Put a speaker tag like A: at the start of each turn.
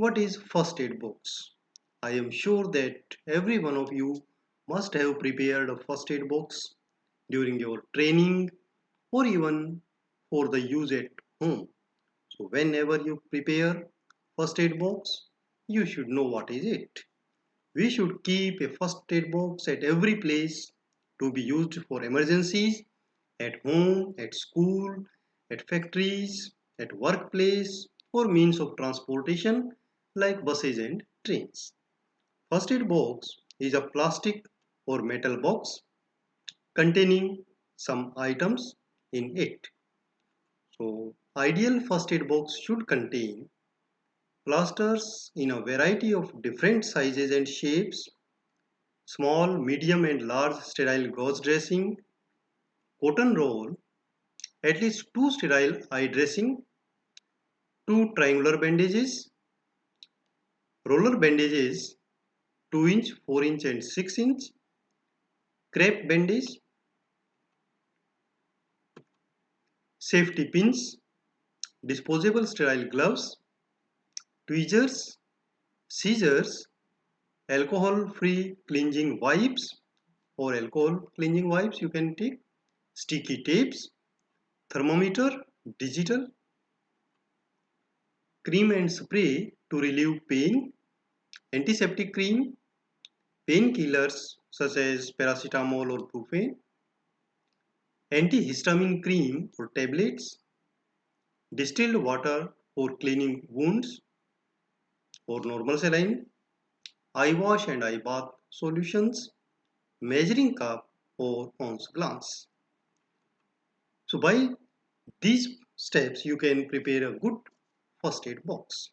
A: What is first aid box? I am sure that every one of you must have prepared a first aid box during your training or even for the use at home. So whenever you prepare first aid box, you should know what is it. We should keep a first aid box at every place to be used for emergencies at home, at school, at factories, at workplace, or means of transportation like buses and trains. First aid box is a plastic or metal box containing some items in it. So, ideal first aid box should contain plasters in a variety of different sizes and shapes, small, medium, and large sterile gauze dressing, cotton roll, at least two sterile eye dressing, two triangular bandages, roller bandages 2 inch, 4 inch, and 6 inch, crepe bandage, safety pins, disposable sterile gloves, tweezers, scissors, alcohol-free cleansing wipes or alcohol cleansing wipes you can take, sticky tapes, thermometer, digital, cream and spray to relieve pain, antiseptic cream, painkillers such as paracetamol or brufen, antihistamine cream or tablets, distilled water for cleaning wounds or normal saline, eye wash and eye bath solutions, measuring cup or ounce glass. So by these steps you can prepare a good first aid box.